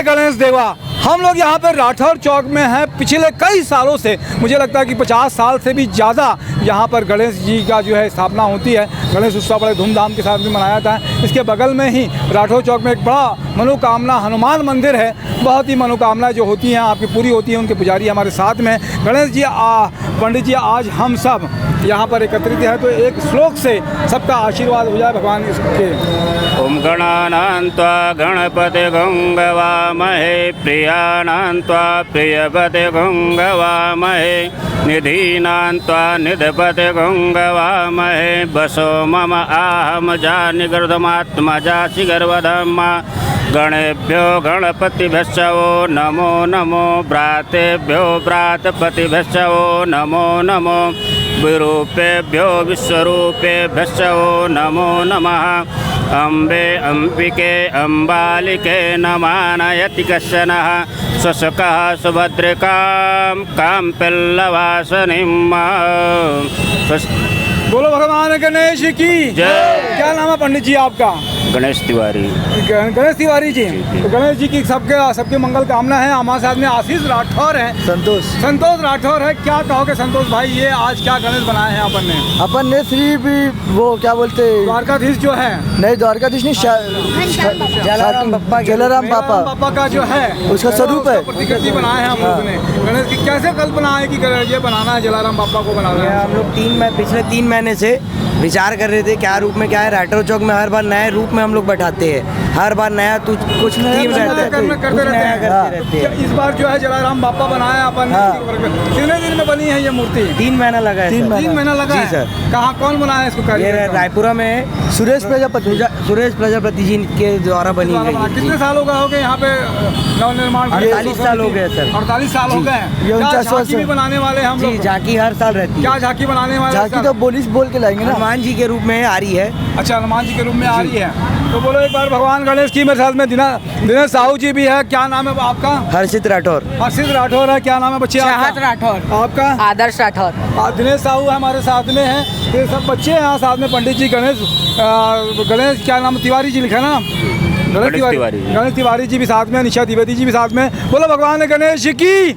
जय गणेश देवा। हम लोग यहाँ पर राठौर चौक में हैं पिछले कई सालों से, मुझे लगता है कि 50 साल से भी ज़्यादा यहाँ पर गणेश जी का जो है स्थापना होती है। गणेश उत्सव बड़े धूमधाम के साथ भी मनाया जाता है। इसके बगल में ही राठौर चौक में एक बड़ा मनोकामना हनुमान मंदिर है। बहुत ही मनोकामना जो होती हैं आपकी पूरी होती है। उनके पुजारी हमारे साथ में गणेश जी पंडित जी, आज हम सब यहाँ पर एकत्रित है, तो एक श्लोक से सबका आशीर्वाद हो जाए भगवान के। ओम गणानां त्वा गणपति गंगवामहे प्रियाणां त्वा प्रियपति गंगवामहे निधीनां त्वा निधपति गंगवामहे वसो मम आहम जानिगर्धमात्मजासि गर्वधम्मा गणेभ्यो गणपतिभ्यश्च वो नमो नमो भ्रातेभ्यो भ्रातपतिभ्यश्च वो नमो नमो विरूपेभ्यो विश्वरूपेभ्यश्च वो नमो नमः अम्बे अम्बिके अम्बालिके नमानयति कश्चनः स्वशकः सुभद्रिकां कां पिल्लवासनिं बोलो भगवान गणेश की जय। क्या नाम है पंडित जी आपका? गणेश तिवारी। गणेश तिवारी जी। तो गणेश जी की सबके मंगल कामना है। हमारे साथ में आशीष राठौर है। संतोष राठौर है। क्या कहोगे संतोष भाई, ये आज क्या गणेश बनाए हैं अपन ने? श्री भी वो क्या बोलते हैं, द्वारकाधीश जो है, नहीं द्वारकाधीश नहीं, जलाराम पापा का जो है उसका स्वरूप है, प्रतिकृति बनाए हैं हम लोग ने। गणेश की कैसे कल्पना है कि ये बनाना है, जलाराम पापा को बनाना है? हम लोग पिछले 3 महीने से विचार कर रहे थे क्या रूप में, क्या है। राठौर चौक में हर बार नए रूप में हम लोग बैठाते हैं, हर बार नया कुछ थीम करते रहते हैं। इस बार जो है जलाराम बापा बनाया अपन। कितने दिन में बनी है ये मूर्ति? 3 महीना लगा है। 3 महीना लगा है सर। कहाँ कौन बनाया इसको? ये रायपुरा में सुरेश प्रजापति जी के द्वारा बनी गई। कितने साल हो गए यहाँ पे नवनिर्माण? 48 साल हो गए सर। 48 साल हो गए। झांकी भी बनाने वाले हम लोग? झांकी हर साल रहती है। क्या झांकी बनाने वाले? झांकी तो बोल के लाएंगे ना, हनुमान जी के रूप में आ रही है। अच्छा, हनुमान जी के रूप में आ रही है। तो बोलो एक बार भगवान गणेश की। मेरे साथ में दिनेश साहू जी भी है। क्या नाम है आपका? हर्षित राठौर। हर्षित राठौर है। क्या नाम है बच्चे? चाहत राठौर। आपका? आदर्श राठौर। दिनेश साहू हमारे साथ में है। ये सब बच्चे हैं साथ में। पंडित जी गणेश क्या नाम? तिवारी जी लिखा ना? गणेश तिवारी जी भी साथ में। निशा द्विवेदी जी भी साथ में। बोलो भगवान गणेश की।